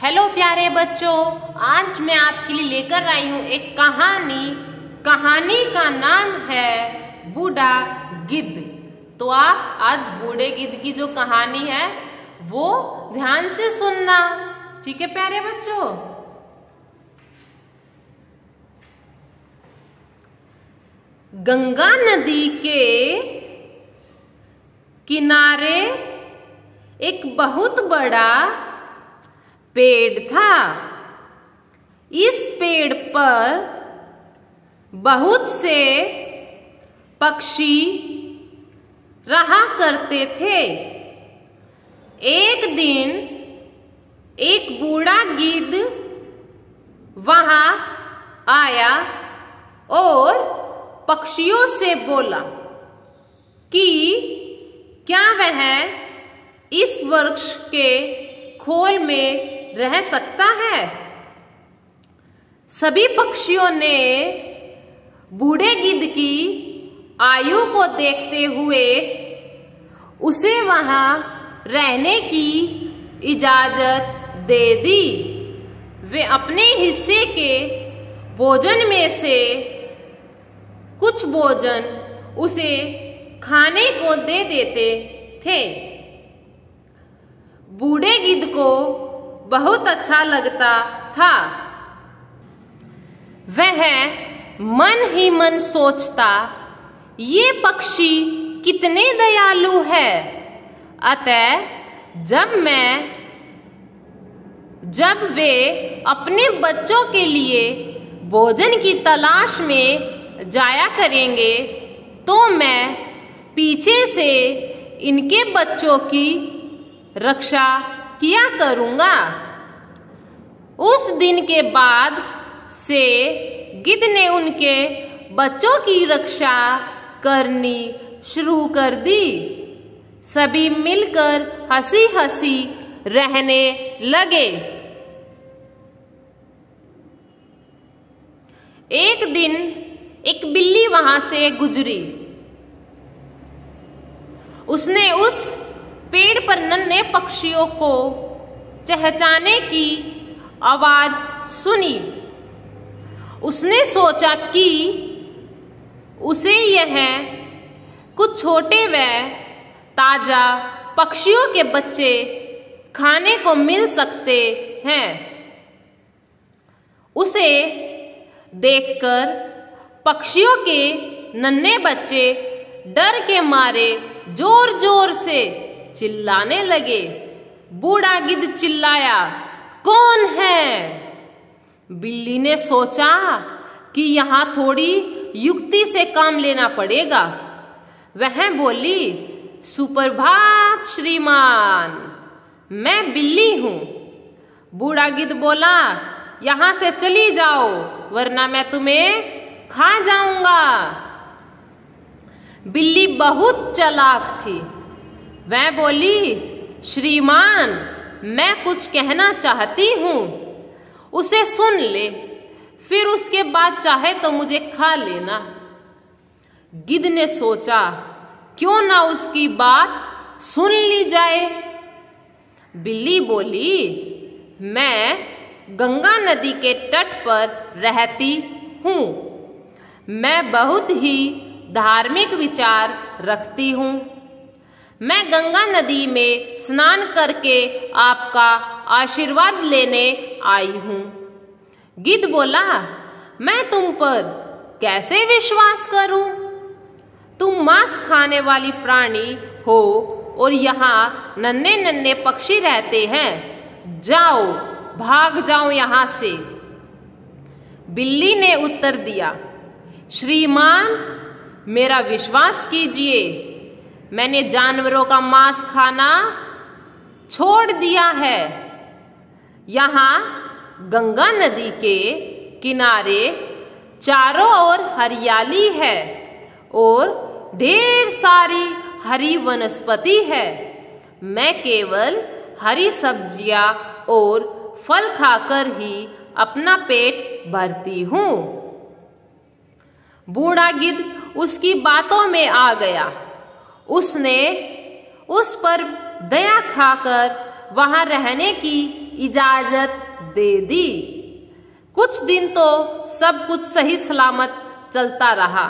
Hello प्यारे बच्चों, आज मैं आपके लिए लेकर आई हूँ एक कहानी। कहानी का नाम है बूढ़ा गिद्ध। तो आप आज बूढ़े गिद्ध की जो कहानी है वो ध्यान से सुनना, ठीक है प्यारे बच्चों। गंगा नदी के किनारे एक बहुत बड़ा पेड़ था। इस पेड़ पर बहुत से पक्षी रहा करते थे। एक दिन एक बूढ़ा गिद्ध वहां आया और पक्षियों से बोला कि क्या वह इस वृक्ष के खोल में रह सकता है। सभी पक्षियों ने बूढ़े गिद्ध की आयु को देखते हुए उसे वहां रहने की इजाजत दे दी। वे अपने हिस्से के भोजन में से कुछ भोजन उसे खाने को दे देते थे। बूढ़े गिद्ध को बहुत अच्छा लगता था। वह मन ही मन सोचता, ये पक्षी कितने दयालु है। अतः जब वे अपने बच्चों के लिए भोजन की तलाश में जाया करेंगे तो मैं पीछे से इनके बच्चों की रक्षा किया करूंगा। उस दिन के बाद से गिद्ध ने उनके बच्चों की रक्षा करनी शुरू कर दी। सभी मिलकर हंसी हंसी रहने लगे। एक दिन एक बिल्ली वहां से गुजरी। उसने उस पेड़ पर नन्हे पक्षियों को चहचहाने की आवाज सुनी। उसने सोचा कि उसे यह कुछ छोटे व ताजा पक्षियों के बच्चे खाने को मिल सकते हैं। उसे देखकर पक्षियों के नन्हे बच्चे डर के मारे जोर जोर से चिल्लाने लगे। बूढ़ा गिद्ध चिल्लाया, कौन है? बिल्ली ने सोचा कि यहाँ थोड़ी युक्ति से काम लेना पड़ेगा। वह बोली, सुप्रभात श्रीमान, मैं बिल्ली हूँ। बूढ़ा गिद्ध बोला, यहाँ से चली जाओ वरना मैं तुम्हें खा जाऊंगा। बिल्ली बहुत चालाक थी। वह बोली, श्रीमान, मैं कुछ कहना चाहती हूँ, उसे सुन ले, फिर उसके बाद चाहे तो मुझे खा लेना। गिद्ध ने सोचा, क्यों ना उसकी बात सुन ली जाए। बिल्ली बोली, मैं गंगा नदी के तट पर रहती हूँ। मैं बहुत ही धार्मिक विचार रखती हूँ। मैं गंगा नदी में स्नान करके आपका आशीर्वाद लेने आई हूँ। गिद्ध बोला, मैं तुम पर कैसे विश्वास करूं? तुम मांस खाने वाली प्राणी हो और यहाँ नन्हे नन्हे पक्षी रहते हैं। जाओ, भाग जाओ यहाँ से। बिल्ली ने उत्तर दिया, श्रीमान, मेरा विश्वास कीजिए, मैंने जानवरों का मांस खाना छोड़ दिया है। यहाँ गंगा नदी के किनारे चारों ओर हरियाली है और ढेर सारी हरी वनस्पति है। मैं केवल हरी सब्जियां और फल खाकर ही अपना पेट भरती हूँ। बूढ़ा गिद्ध उसकी बातों में आ गया। उसने उस पर दया खाकर वहां रहने की इजाजत दे दी। कुछ दिन तो सब कुछ सही सलामत चलता रहा,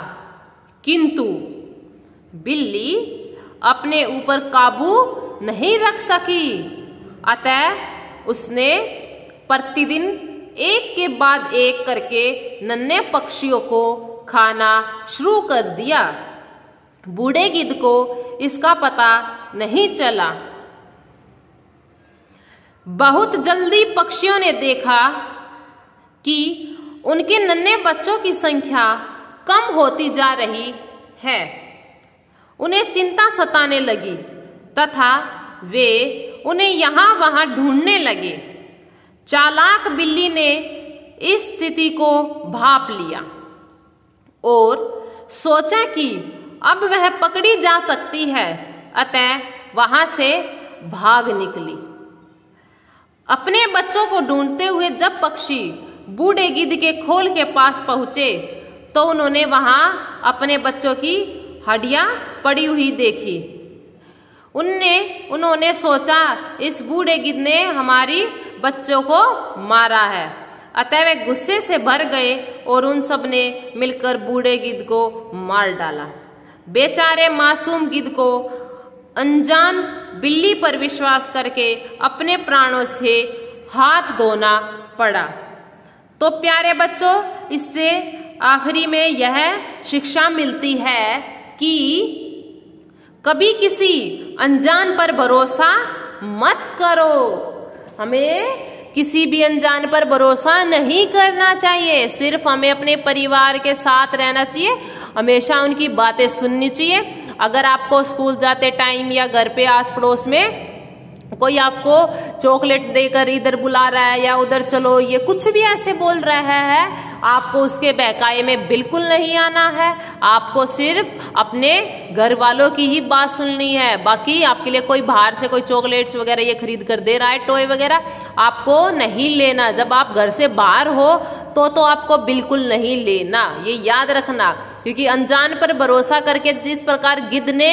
किंतु बिल्ली अपने ऊपर काबू नहीं रख सकी। अतः उसने प्रतिदिन एक के बाद एक करके नन्हे पक्षियों को खाना शुरू कर दिया। बूढ़े गिद्ध को इसका पता नहीं चला। बहुत जल्दी पक्षियों ने देखा कि उनके नन्हे बच्चों की संख्या कम होती जा रही है। उन्हें चिंता सताने लगी तथा वे उन्हें यहां वहां ढूंढने लगे। चालाक बिल्ली ने इस स्थिति को भांप लिया और सोचा कि अब वह पकड़ी जा सकती है, अतः वहां से भाग निकली। अपने बच्चों को ढूंढते हुए जब पक्षी बूढ़े गिद्ध के खोल के पास पहुंचे तो उन्होंने वहां अपने बच्चों की हड्डियां पड़ी हुई देखी। उन्होंने सोचा इस बूढ़े गिद्ध ने हमारी बच्चों को मारा है। अतः वे गुस्से से भर गए और उन सब ने मिलकर बूढ़े गिद्ध को मार डाला। बेचारे मासूम गिद्ध को अनजान बिल्ली पर विश्वास करके अपने प्राणों से हाथ धोना पड़ा। तो प्यारे बच्चों, इससे आखिरी में यह शिक्षा मिलती है कि कभी किसी अनजान पर भरोसा मत करो। हमें किसी भी अनजान पर भरोसा नहीं करना चाहिए। सिर्फ हमें अपने परिवार के साथ रहना चाहिए, हमेशा उनकी बातें सुननी चाहिए। अगर आपको स्कूल जाते टाइम या घर पे आस पड़ोस में कोई आपको चॉकलेट देकर इधर बुला रहा है या उधर चलो, ये कुछ भी ऐसे बोल रहा है, आपको उसके बहकावे में बिल्कुल नहीं आना है। आपको सिर्फ अपने घर वालों की ही बात सुननी है। बाकी आपके लिए कोई बाहर से कोई चॉकलेट्स वगैरह ये खरीद कर दे रहा है, टॉय वगैरह, आपको नहीं लेना। जब आप घर से बाहर हो तो आपको बिल्कुल नहीं लेना, ये याद रखना। क्योंकि अनजान पर भरोसा करके जिस प्रकार गिद्ध ने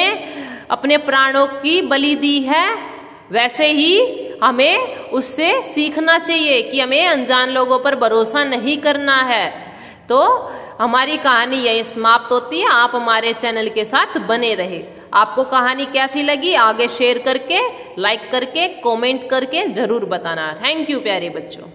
अपने प्राणों की बलि दी है, वैसे ही हमें उससे सीखना चाहिए कि हमें अनजान लोगों पर भरोसा नहीं करना है। तो हमारी कहानी यही समाप्त होती है। आप हमारे चैनल के साथ बने रहे। आपको कहानी कैसी लगी आगे शेयर करके, लाइक करके, कमेंट करके जरूर बताना। थैंक यू प्यारे बच्चों।